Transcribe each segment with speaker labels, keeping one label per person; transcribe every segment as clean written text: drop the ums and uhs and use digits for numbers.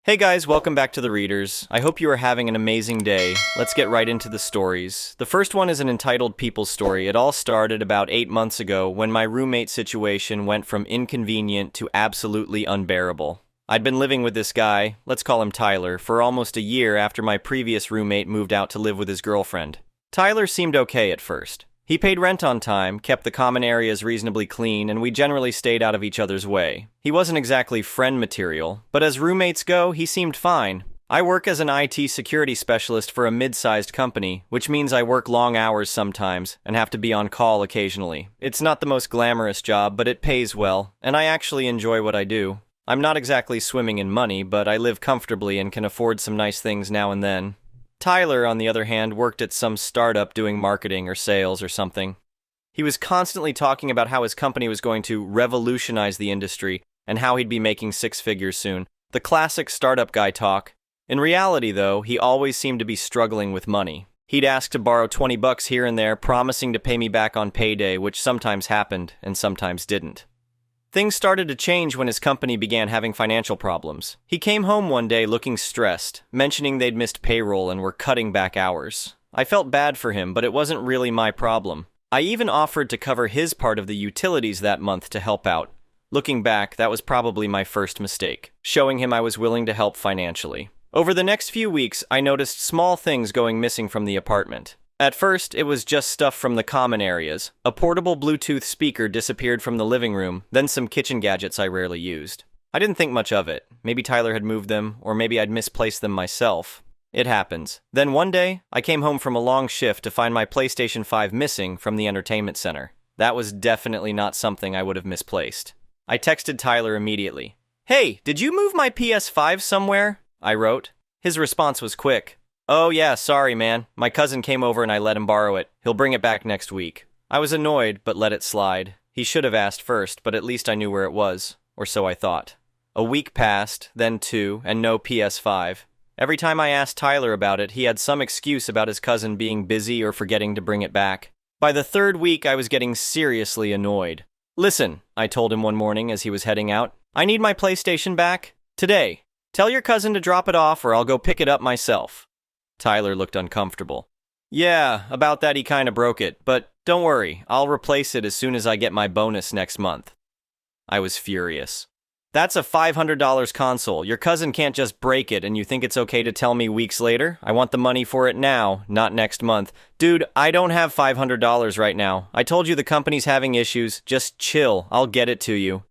Speaker 1: Hey guys, welcome back to the Readers. I hope you are having an amazing day. Let's get right into the stories. The first one is an entitled people story. It all started about 8 months ago when my roommate situation went from inconvenient to absolutely unbearable. I'd been living with this guy, let's call him Tyler, for almost a year after my previous roommate moved out to live with his girlfriend. Tyler seemed okay at first. He paid rent on time, kept the common areas reasonably clean, and we generally stayed out of each other's way. He wasn't exactly friend material, but as roommates go, he seemed fine. I work as an IT security specialist for a mid-sized company, which means I work long hours sometimes and have to be on call occasionally. It's not the most glamorous job, but it pays well, and I actually enjoy what I do. I'm not exactly swimming in money, but I live comfortably and can afford some nice things now and then. Tyler, on the other hand, worked at some startup doing marketing or sales or something. He was constantly talking about how his company was going to revolutionize the industry and how he'd be making six figures soon. The classic startup guy talk. In reality, though, he always seemed to be struggling with money. He'd ask to borrow $20 here and there, promising to pay me back on payday, which sometimes happened and sometimes didn't. Things started to change when his company began having financial problems. He came home one day looking stressed, mentioning they'd missed payroll and were cutting back hours. I felt bad for him, but it wasn't really my problem. I even offered to cover his part of the utilities that month to help out. Looking back, that was probably my first mistake, showing him I was willing to help financially. Over the next few weeks, I noticed small things going missing from the apartment. At first, it was just stuff from the common areas. A portable Bluetooth speaker disappeared from the living room, then some kitchen gadgets I rarely used. I didn't think much of it. Maybe Tyler had moved them, or maybe I'd misplaced them myself. It happens. Then one day, I came home from a long shift to find my PlayStation 5 missing from the entertainment center. That was definitely not something I would have misplaced. I texted Tyler immediately. "Hey, did you move my PS5 somewhere?" I wrote. His response was quick. "Oh yeah, sorry man. My cousin came over and I let him borrow it. He'll bring it back next week." I was annoyed, but let it slide. He should have asked first, but at least I knew where it was. Or so I thought. A week passed, then two, and no PS5. Every time I asked Tyler about it, he had some excuse about his cousin being busy or forgetting to bring it back. By the third week, I was getting seriously annoyed. "Listen," I told him one morning as he was heading out. "I need my PlayStation back. Today. Tell your cousin to drop it off or I'll go pick it up myself." Tyler looked uncomfortable. "Yeah, about that he kinda broke it, but don't worry, I'll replace it as soon as I get my bonus next month." I was furious. "That's a $500 console. Your cousin can't just break it and you think it's okay to tell me weeks later? I want the money for it now, not next month." "Dude, I don't have $500 right now. I told you the company's having issues. Just chill, I'll get it to you."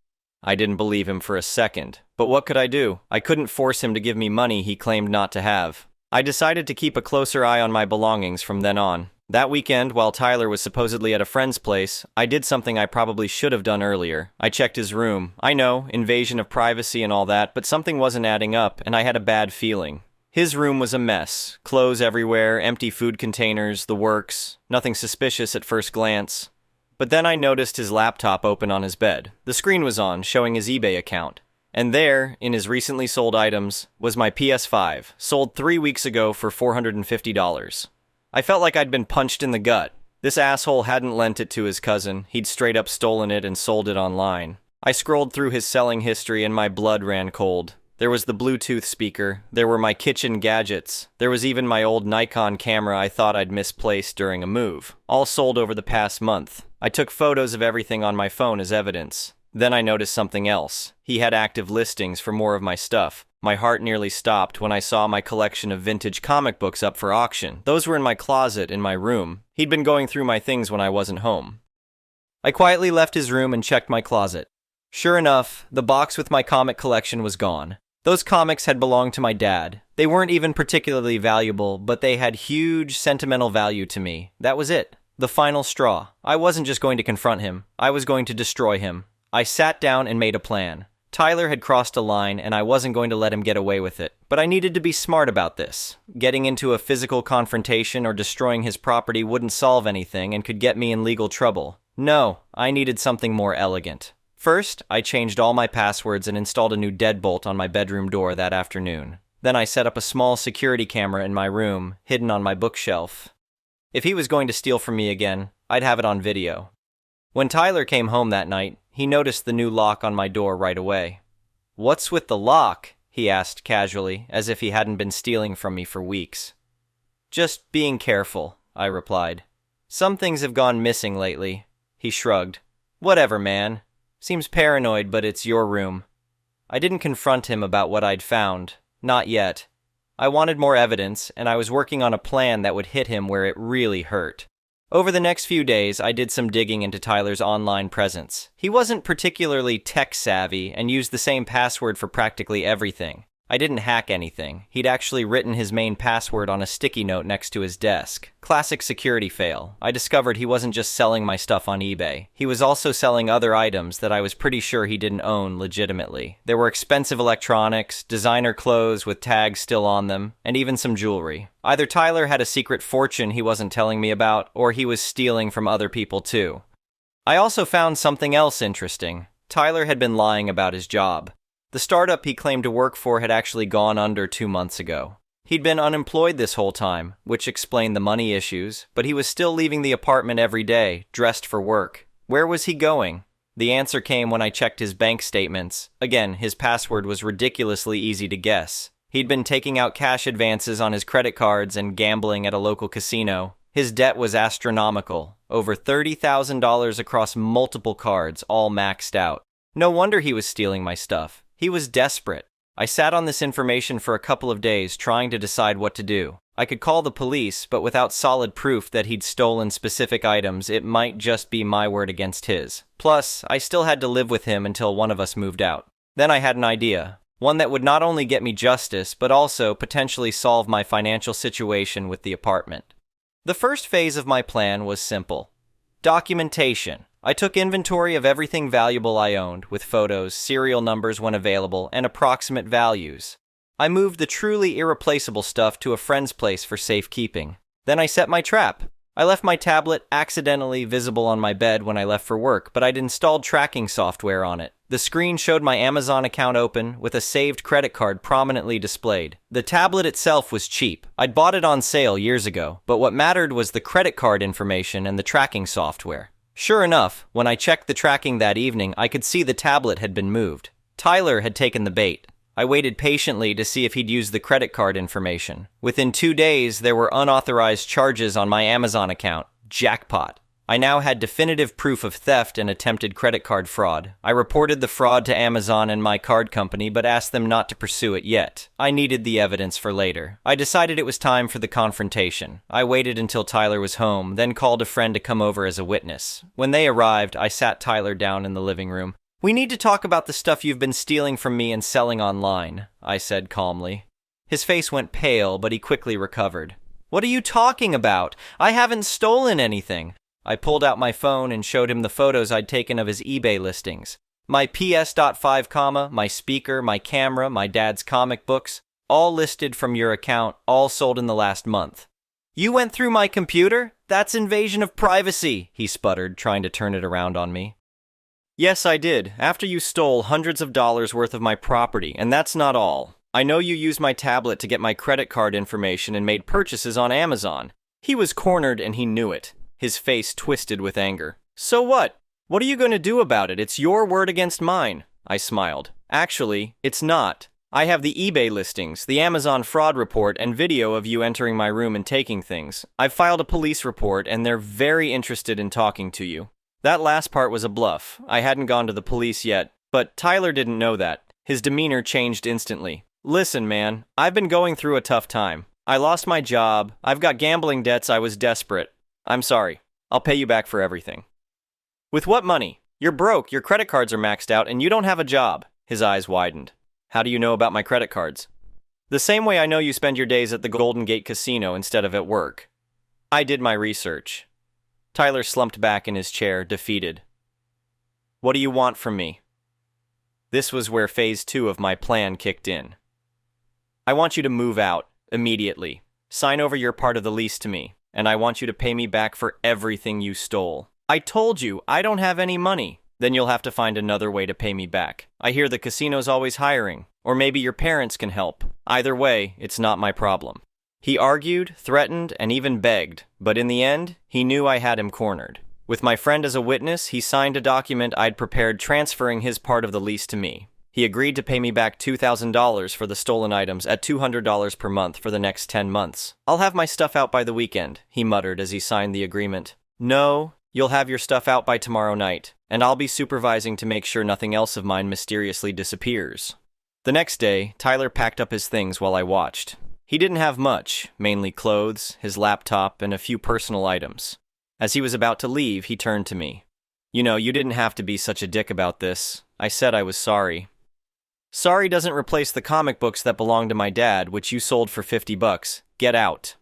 Speaker 1: I didn't believe him for a second, but what could I do? I couldn't force him to give me money he claimed not to have. I decided to keep a closer eye on my belongings from then on. That weekend, while Tyler was supposedly at a friend's place, I did something I probably should have done earlier. I checked his room. I know, invasion of privacy and all that, but something wasn't adding up, and I had a bad feeling. His room was a mess. Clothes everywhere, empty food containers, the works. Nothing suspicious at first glance. But then I noticed his laptop open on his bed. The screen was on, showing his eBay account. And there, in his recently sold items, was my PS5, sold 3 weeks ago for $450. I felt like I'd been punched in the gut. This asshole hadn't lent it to his cousin, he'd straight up stolen it and sold it online. I scrolled through his selling history and my blood ran cold. There was the Bluetooth speaker, there were my kitchen gadgets, there was even my old Nikon camera I thought I'd misplaced during a move, all sold over the past month. I took photos of everything on my phone as evidence. Then I noticed something else. He had active listings for more of my stuff. My heart nearly stopped when I saw my collection of vintage comic books up for auction. Those were in my closet in my room. He'd been going through my things when I wasn't home. I quietly left his room and checked my closet. Sure enough, the box with my comic collection was gone. Those comics had belonged to my dad. They weren't even particularly valuable, but they had huge sentimental value to me. That was it. The final straw. I wasn't just going to confront him. I was going to destroy him. I sat down and made a plan. Tyler had crossed a line, and I wasn't going to let him get away with it. But I needed to be smart about this. Getting into a physical confrontation or destroying his property wouldn't solve anything and could get me in legal trouble. No, I needed something more elegant. First, I changed all my passwords and installed a new deadbolt on my bedroom door that afternoon. Then I set up a small security camera in my room, hidden on my bookshelf. If he was going to steal from me again, I'd have it on video. When Tyler came home that night, he noticed the new lock on my door right away. "What's with the lock?" he asked casually, as if he hadn't been stealing from me for weeks. Just being careful, I replied. Some things have gone missing lately. He shrugged. Whatever, man. Seems paranoid, but it's your room. I didn't confront him about what I'd found. Not yet. I wanted more evidence, and I was working on a plan that would hit him where it really hurt. Over the next few days, I did some digging into Tyler's online presence. He wasn't particularly tech-savvy and used the same password for practically everything. I didn't hack anything. He'd actually written his main password on a sticky note next to his desk. Classic security fail. I discovered he wasn't just selling my stuff on eBay. He was also selling other items that I was pretty sure he didn't own legitimately. There were expensive electronics, designer clothes with tags still on them, and even some jewelry. Either Tyler had a secret fortune he wasn't telling me about, or he was stealing from other people too. I also found something else interesting. Tyler had been lying about his job. The startup he claimed to work for had actually gone under 2 months ago. He'd been unemployed this whole time, which explained the money issues, but he was still leaving the apartment every day, dressed for work. Where was he going? The answer came when I checked his bank statements. Again, his password was ridiculously easy to guess. He'd been taking out cash advances on his credit cards and gambling at a local casino. His debt was astronomical, over $30,000 across multiple cards, all maxed out. No wonder he was stealing my stuff. He was desperate. I sat on this information for a couple of days trying to decide what to do. I could call the police, but without solid proof that he'd stolen specific items, it might just be my word against his. Plus, I still had to live with him until one of us moved out. Then I had an idea. One that would not only get me justice, but also potentially solve my financial situation with the apartment. The first phase of my plan was simple. Documentation. I took inventory of everything valuable I owned, with photos, serial numbers when available, and approximate values. I moved the truly irreplaceable stuff to a friend's place for safekeeping. Then I set my trap. I left my tablet accidentally visible on my bed when I left for work, but I'd installed tracking software on it. The screen showed my Amazon account open, with a saved credit card prominently displayed. The tablet itself was cheap. I'd bought it on sale years ago, but what mattered was the credit card information and the tracking software. Sure enough, when I checked the tracking that evening, I could see the tablet had been moved. Tyler had taken the bait. I waited patiently to see if he'd use the credit card information. Within 2 days, there were unauthorized charges on my Amazon account. Jackpot. I now had definitive proof of theft and attempted credit card fraud. I reported the fraud to Amazon and my card company, but asked them not to pursue it yet. I needed the evidence for later. I decided it was time for the confrontation. I waited until Tyler was home, then called a friend to come over as a witness. When they arrived, I sat Tyler down in the living room. "We need to talk about the stuff you've been stealing from me and selling online," I said calmly. His face went pale, but he quickly recovered. "What are you talking about? I haven't stolen anything." I pulled out my phone and showed him the photos I'd taken of his eBay listings. My PS.5 comma, my speaker, my camera, my dad's comic books, all listed from your account, all sold in the last month. "You went through my computer? That's invasion of privacy," he sputtered, trying to turn it around on me. "Yes, I did, after you stole hundreds of dollars worth of my property, and that's not all. I know you used my tablet to get my credit card information and made purchases on Amazon." He was cornered and he knew it. His face twisted with anger. "So what? What are you going to do about it? It's your word against mine." I smiled. "Actually, it's not. I have the eBay listings, the Amazon fraud report, and video of you entering my room and taking things. I've filed a police report, and they're very interested in talking to you." That last part was a bluff. I hadn't gone to the police yet, but Tyler didn't know that. His demeanor changed instantly. "Listen, man, I've been going through a tough time. I lost my job. I've got gambling debts. I was desperate. I'm sorry. I'll pay you back for everything." "With what money? You're broke, your credit cards are maxed out, and you don't have a job." His eyes widened. "How do you know about my credit cards?" "The same way I know you spend your days at the Golden Gate Casino instead of at work." "I did my research." Tyler slumped back in his chair, defeated. "What do you want from me?" This was where phase 2 of my plan kicked in. "I want you to move out, immediately. Sign over your part of the lease to me. And I want you to pay me back for everything you stole." "I told you, I don't have any money." "Then you'll have to find another way to pay me back. I hear the casino's always hiring. Or maybe your parents can help. Either way, it's not my problem." He argued, threatened, and even begged, but in the end, he knew I had him cornered. With my friend as a witness, he signed a document I'd prepared transferring his part of the lease to me. He agreed to pay me back $2,000 for the stolen items at $200 per month for the next 10 months. I'll have my stuff out by the weekend, he muttered as he signed the agreement. No, you'll have your stuff out by tomorrow night, and I'll be supervising to make sure nothing else of mine mysteriously disappears. The next day, Tyler packed up his things while I watched. He didn't have much, mainly clothes, his laptop, and a few personal items. As he was about to leave, he turned to me. You know, you didn't have to be such a dick about this. I said I was sorry. Sorry doesn't replace the comic books that belonged to my dad, which you sold for $50. Get out.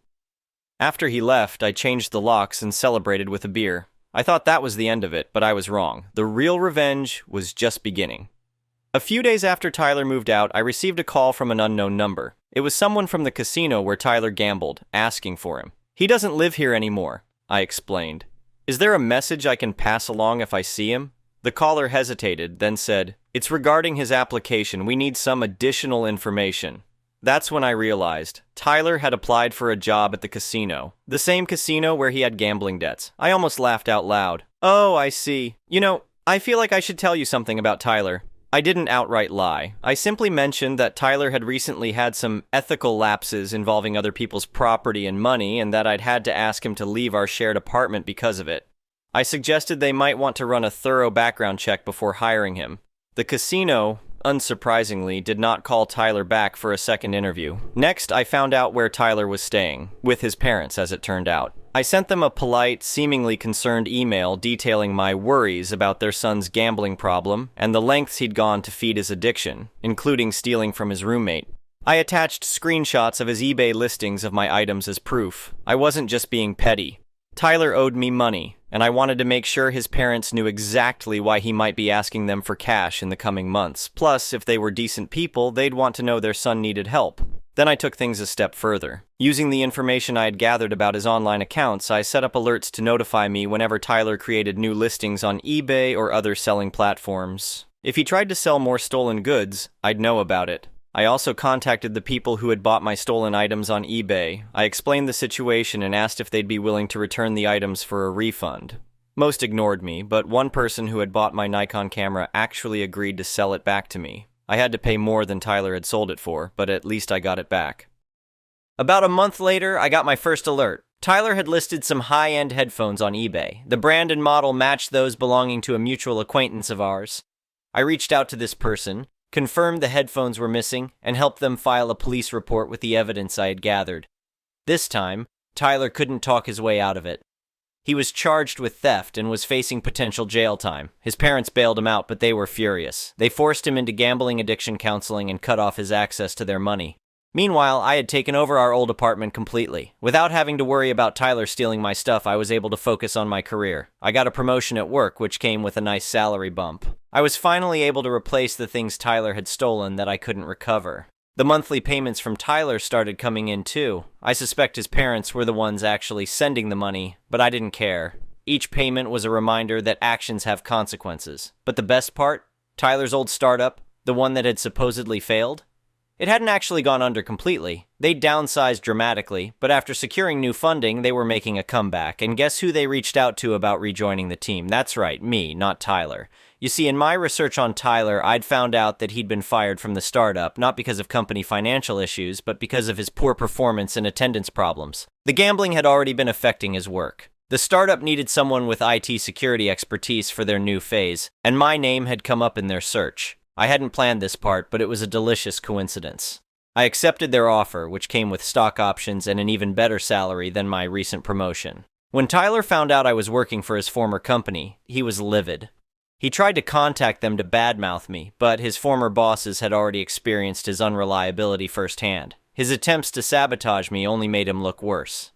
Speaker 1: After he left, I changed the locks and celebrated with a beer. I thought that was the end of it, but I was wrong. The real revenge was just beginning. A few days after Tyler moved out, I received a call from an unknown number. It was someone from the casino where Tyler gambled, asking for him. He doesn't live here anymore, I explained. Is there a message I can pass along if I see him? The caller hesitated, then said, It's regarding his application. We need some additional information. That's when I realized Tyler had applied for a job at the casino, the same casino where he had gambling debts. I almost laughed out loud. Oh, I see. You know, I feel like I should tell you something about Tyler. I didn't outright lie. I simply mentioned that Tyler had recently had some ethical lapses involving other people's property and money, and that I'd had to ask him to leave our shared apartment because of it. I suggested they might want to run a thorough background check before hiring him. The casino, unsurprisingly, did not call Tyler back for a second interview. Next, I found out where Tyler was staying, with his parents, as it turned out. I sent them a polite, seemingly concerned email detailing my worries about their son's gambling problem and the lengths he'd gone to feed his addiction, including stealing from his roommate. I attached screenshots of his eBay listings of my items as proof. I wasn't just being petty. Tyler owed me money, and I wanted to make sure his parents knew exactly why he might be asking them for cash in the coming months. Plus, if they were decent people, they'd want to know their son needed help. Then I took things a step further. Using the information I had gathered about his online accounts, I set up alerts to notify me whenever Tyler created new listings on eBay or other selling platforms. If he tried to sell more stolen goods, I'd know about it. I also contacted the people who had bought my stolen items on eBay. I explained the situation and asked if they'd be willing to return the items for a refund. Most ignored me, but one person who had bought my Nikon camera actually agreed to sell it back to me. I had to pay more than Tyler had sold it for, but at least I got it back. About a month later, I got my first alert. Tyler had listed some high-end headphones on eBay. The brand and model matched those belonging to a mutual acquaintance of ours. I reached out to this person, confirmed the headphones were missing, and helped them file a police report with the evidence I had gathered. This time, Tyler couldn't talk his way out of it. He was charged with theft and was facing potential jail time. His parents bailed him out, but they were furious. They forced him into gambling addiction counseling and cut off his access to their money. Meanwhile, I had taken over our old apartment completely. Without having to worry about Tyler stealing my stuff, I was able to focus on my career. I got a promotion at work, which came with a nice salary bump. I was finally able to replace the things Tyler had stolen that I couldn't recover. The monthly payments from Tyler started coming in too. I suspect his parents were the ones actually sending the money, but I didn't care. Each payment was a reminder that actions have consequences. But the best part? Tyler's old startup, the one that had supposedly failed? It hadn't actually gone under completely. They'd downsized dramatically, but after securing new funding, they were making a comeback. And guess who they reached out to about rejoining the team? That's right, me, not Tyler. You see, in my research on Tyler, I'd found out that he'd been fired from the startup, not because of company financial issues, but because of his poor performance and attendance problems. The gambling had already been affecting his work. The startup needed someone with IT security expertise for their new phase, and my name had come up in their search. I hadn't planned this part, but it was a delicious coincidence. I accepted their offer, which came with stock options and an even better salary than my recent promotion. When Tyler found out I was working for his former company, he was livid. He tried to contact them to badmouth me, but his former bosses had already experienced his unreliability firsthand. His attempts to sabotage me only made him look worse.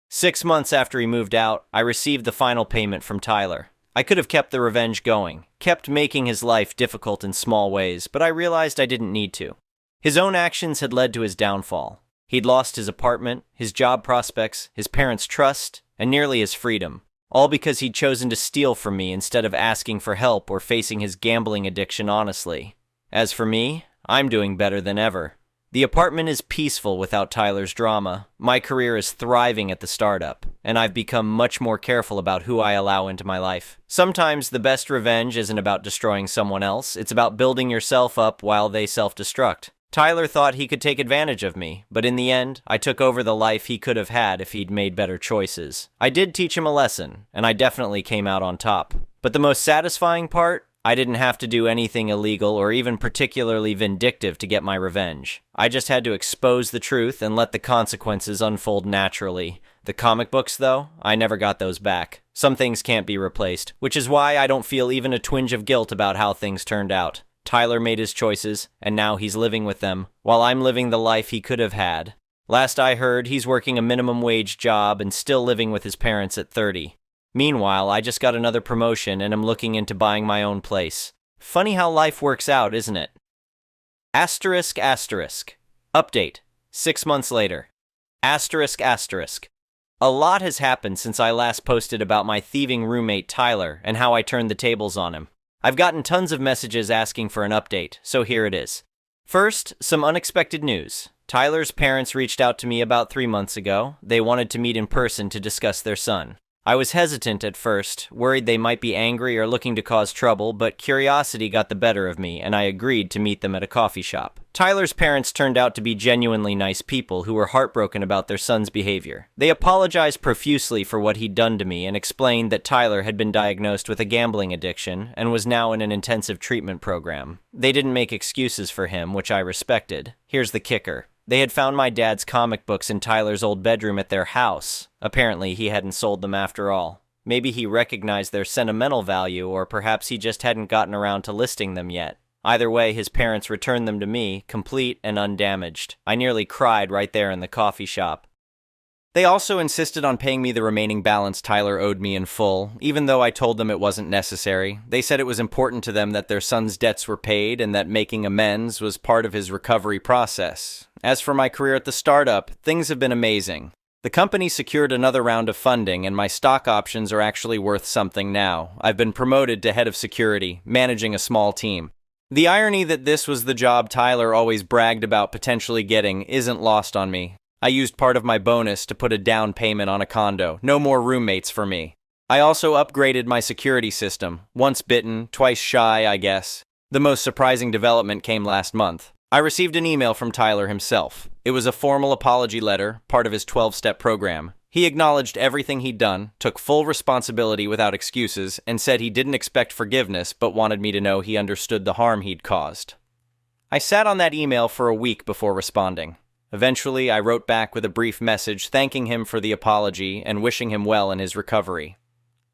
Speaker 1: 6 months after he moved out, I received the final payment from Tyler. I could have kept the revenge going, kept making his life difficult in small ways, but I realized I didn't need to. His own actions had led to his downfall. He'd lost his apartment, his job prospects, his parents' trust, and nearly his freedom, all because he'd chosen to steal from me instead of asking for help or facing his gambling addiction honestly. As for me, I'm doing better than ever. The apartment is peaceful without Tyler's drama. My career is thriving at the startup, and I've become much more careful about who I allow into my life. Sometimes the best revenge isn't about destroying someone else, it's about building yourself up while they self-destruct. Tyler thought he could take advantage of me, but in the end, I took over the life he could have had if he'd made better choices. I did teach him a lesson, and I definitely came out on top. But the most satisfying part? I didn't have to do anything illegal or even particularly vindictive to get my revenge. I just had to expose the truth and let the consequences unfold naturally. The comic books, though, I never got those back. Some things can't be replaced, which is why I don't feel even a twinge of guilt about how things turned out. Tyler made his choices, and now he's living with them, while I'm living the life he could have had. Last I heard, he's working a minimum wage job and still living with his parents at 30. Meanwhile, I just got another promotion and am looking into buying my own place. Funny how life works out, isn't it? Asterisk, asterisk. Update. 6 months later. Asterisk, asterisk. A lot has happened since I last posted about my thieving roommate Tyler and how I turned the tables on him. I've gotten tons of messages asking for an update, so here it is. First, some unexpected news. Tyler's parents reached out to me about 3 months ago. They wanted to meet in person to discuss their son. I was hesitant at first, worried they might be angry or looking to cause trouble, but curiosity got the better of me, and I agreed to meet them at a coffee shop. Tyler's parents turned out to be genuinely nice people who were heartbroken about their son's behavior. They apologized profusely for what he'd done to me and explained that Tyler had been diagnosed with a gambling addiction and was now in an intensive treatment program. They didn't make excuses for him, which I respected. Here's the kicker. They had found my dad's comic books in Tyler's old bedroom at their house. Apparently, he hadn't sold them after all. Maybe he recognized their sentimental value, or perhaps he just hadn't gotten around to listing them yet. Either way, his parents returned them to me, complete and undamaged. I nearly cried right there in the coffee shop. They also insisted on paying me the remaining balance Tyler owed me in full, even though I told them it wasn't necessary. They said it was important to them that their son's debts were paid and that making amends was part of his recovery process. As for my career at the startup, things have been amazing. The company secured another round of funding, and my stock options are actually worth something now. I've been promoted to head of security, managing a small team. The irony that this was the job Tyler always bragged about potentially getting isn't lost on me. I used part of my bonus to put a down payment on a condo. No more roommates for me. I also upgraded my security system. Once bitten, twice shy, I guess. The most surprising development came last month. I received an email from Tyler himself. It was a formal apology letter, part of his 12-step program. He acknowledged everything he'd done, took full responsibility without excuses, and said he didn't expect forgiveness but wanted me to know he understood the harm he'd caused. I sat on that email for a week before responding. Eventually, I wrote back with a brief message thanking him for the apology and wishing him well in his recovery.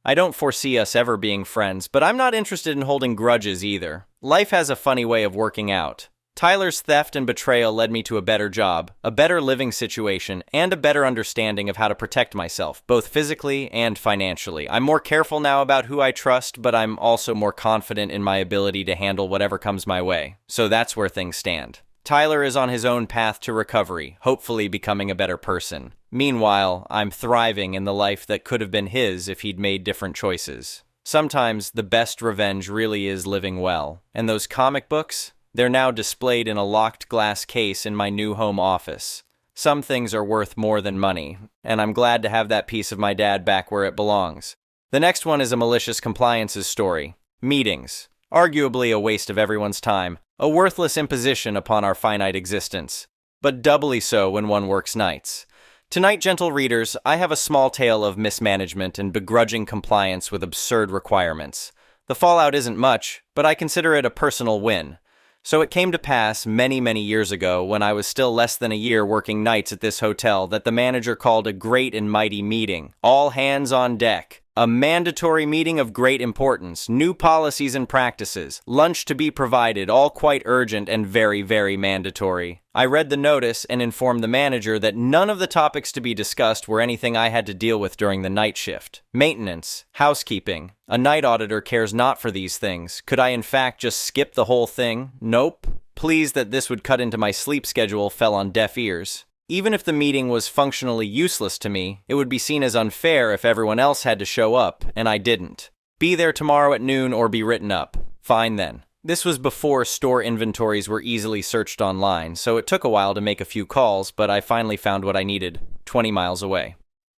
Speaker 1: I don't foresee us ever being friends, but I'm not interested in holding grudges either. Life has a funny way of working out. Tyler's theft and betrayal led me to a better job, a better living situation, and a better understanding of how to protect myself, both physically and financially. I'm more careful now about who I trust, but I'm also more confident in my ability to handle whatever comes my way. So that's where things stand. Tyler is on his own path to recovery, hopefully becoming a better person. Meanwhile, I'm thriving in the life that could have been his if he'd made different choices. Sometimes the best revenge really is living well. And those comic books? They're now displayed in a locked glass case in my new home office. Some things are worth more than money, and I'm glad to have that piece of my dad back where it belongs. The next one is a malicious compliances story. Meetings. Arguably a waste of everyone's time. A worthless imposition upon our finite existence. But doubly so when one works nights. Tonight, gentle readers, I have a small tale of mismanagement and begrudging compliance with absurd requirements. The fallout isn't much, but I consider it a personal win. So it came to pass many, many years ago, when I was still less than a year working nights at this hotel, that the manager called a great and mighty meeting. All hands on deck. A mandatory meeting of great importance, new policies and practices, lunch to be provided, all quite urgent and very, very mandatory. I read the notice and informed the manager that none of the topics to be discussed were anything I had to deal with during the night shift. Maintenance, housekeeping. A night auditor cares not for these things. Could I in fact just skip the whole thing? Nope. Pleased that this would cut into my sleep schedule fell on deaf ears. Even if the meeting was functionally useless to me, it would be seen as unfair if everyone else had to show up, and I didn't. Be there tomorrow at noon or be written up. Fine then. This was before store inventories were easily searched online, so it took a while to make a few calls, but I finally found what I needed, 20 miles away.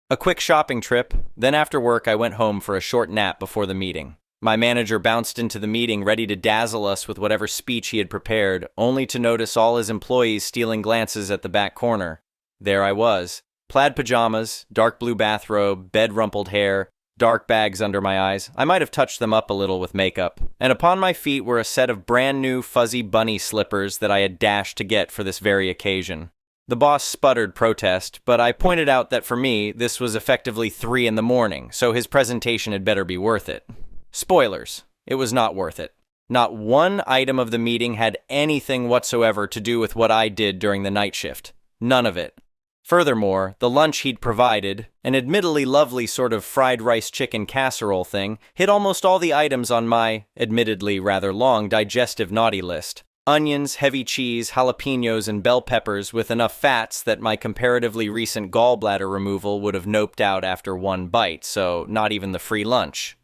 Speaker 1: A quick shopping trip, then after work I went home for a short nap before the meeting. My manager bounced into the meeting ready to dazzle us with whatever speech he had prepared, only to notice all his employees stealing glances at the back corner. There I was. Plaid pajamas, dark blue bathrobe, bed-rumpled hair, dark bags under my eyes. I might have touched them up a little with makeup. And upon my feet were a set of brand new fuzzy bunny slippers that I had dashed to get for this very occasion. The boss sputtered protest, but I pointed out that for me, this was effectively 3 in the morning, so his presentation had better be worth it. Spoilers. It was not worth it. Not one item of the meeting had anything whatsoever to do with what I did during the night shift. None of it. Furthermore, the lunch he'd provided, an admittedly lovely sort of fried rice chicken casserole thing, hit almost all the items on my, admittedly rather long, digestive naughty list. Onions, heavy cheese, jalapenos, and bell peppers with enough fats that my comparatively recent gallbladder removal would have noped out after one bite, so not even the free lunch.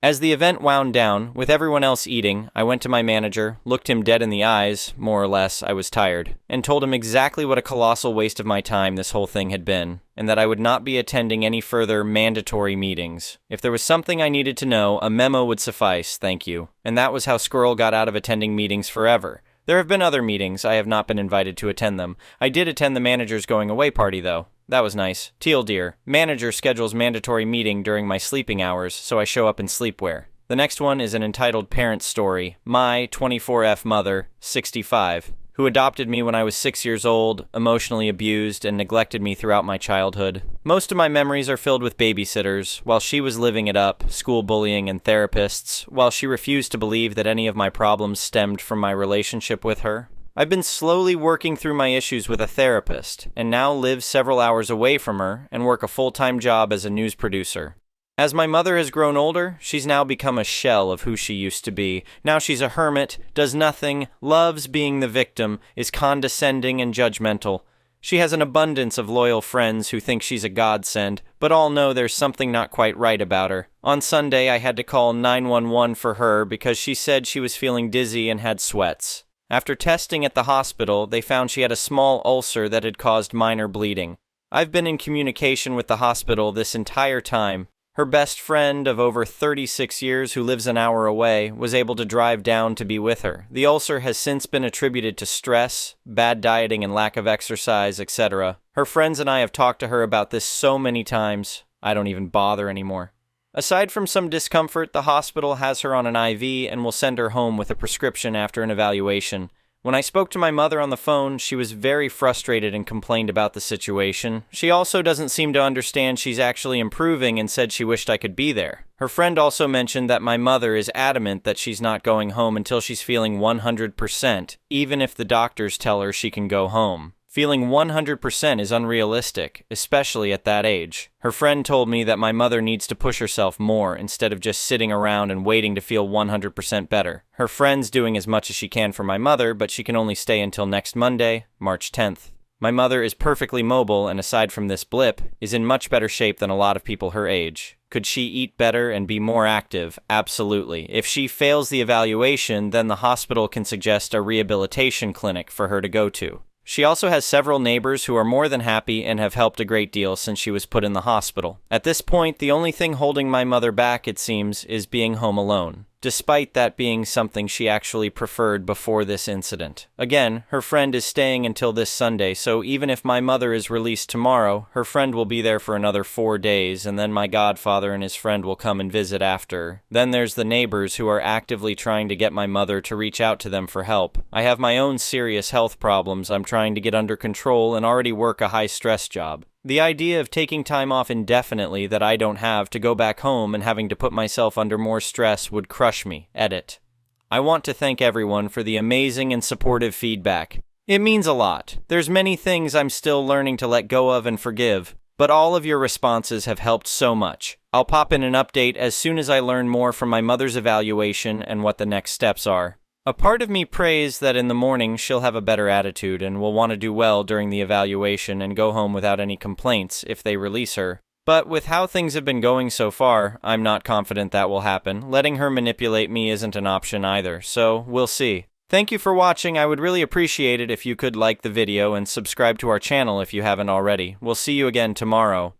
Speaker 1: As the event wound down, with everyone else eating, I went to my manager, looked him dead in the eyes, more or less, I was tired, and told him exactly what a colossal waste of my time this whole thing had been, and that I would not be attending any further mandatory meetings. If there was something I needed to know, a memo would suffice, thank you. And that was how Squirrel got out of attending meetings forever. There have been other meetings, I have not been invited to attend them. I did attend the manager's going away party, though. That was nice. Teal dear. Manager schedules mandatory meeting during my sleeping hours, so I show up in sleepwear. The next one is an entitled parent story. My 24F mother, 65, who adopted me when I was 6 years old, emotionally abused, and neglected me throughout my childhood. Most of my memories are filled with babysitters, while she was living it up, school bullying and therapists, while she refused to believe that any of my problems stemmed from my relationship with her. I've been slowly working through my issues with a therapist, and now live several hours away from her and work a full-time job as a news producer. As my mother has grown older, she's now become a shell of who she used to be. Now she's a hermit, does nothing, loves being the victim, is condescending and judgmental. She has an abundance of loyal friends who think she's a godsend, but all know there's something not quite right about her. On Sunday, I had to call 911 for her because she said she was feeling dizzy and had sweats. After testing at the hospital, they found she had a small ulcer that had caused minor bleeding. I've been in communication with the hospital this entire time. Her best friend of over 36 years, who lives an hour away, was able to drive down to be with her. The ulcer has since been attributed to stress, bad dieting and lack of exercise, etc. Her friends and I have talked to her about this so many times, I don't even bother anymore. Aside from some discomfort, the hospital has her on an IV and will send her home with a prescription after an evaluation. When I spoke to my mother on the phone, she was very frustrated and complained about the situation. She also doesn't seem to understand she's actually improving and said she wished I could be there. Her friend also mentioned that my mother is adamant that she's not going home until she's feeling 100%, even if the doctors tell her she can go home. Feeling 100% is unrealistic, especially at that age. Her friend told me that my mother needs to push herself more instead of just sitting around and waiting to feel 100% better. Her friend's doing as much as she can for my mother, but she can only stay until next Monday, March 10th. My mother is perfectly mobile and aside from this blip, is in much better shape than a lot of people her age. Could she eat better and be more active? Absolutely. If she fails the evaluation, then the hospital can suggest a rehabilitation clinic for her to go to. She also has several neighbors who are more than happy and have helped a great deal since she was put in the hospital. At this point, the only thing holding my mother back, it seems, is being home alone, despite that being something she actually preferred before this incident. Again, her friend is staying until this Sunday, so even if my mother is released tomorrow, her friend will be there for another 4 days, and then my godfather and his friend will come and visit after. Then there's the neighbors who are actively trying to get my mother to reach out to them for help. I have my own serious health problems I'm trying to get under control and already work a high-stress job. The idea of taking time off indefinitely that I don't have to go back home and having to put myself under more stress would crush me. Edit. I want to thank everyone for the amazing and supportive feedback. It means a lot. There's many things I'm still learning to let go of and forgive, but all of your responses have helped so much. I'll pop in an update as soon as I learn more from my mother's evaluation and what the next steps are. A part of me prays that in the morning she'll have a better attitude and will want to do well during the evaluation and go home without any complaints if they release her. But with how things have been going so far, I'm not confident that will happen. Letting her manipulate me isn't an option either, so we'll see. Thank you for watching. I would really appreciate it if you could like the video and subscribe to our channel if you haven't already. We'll see you again tomorrow.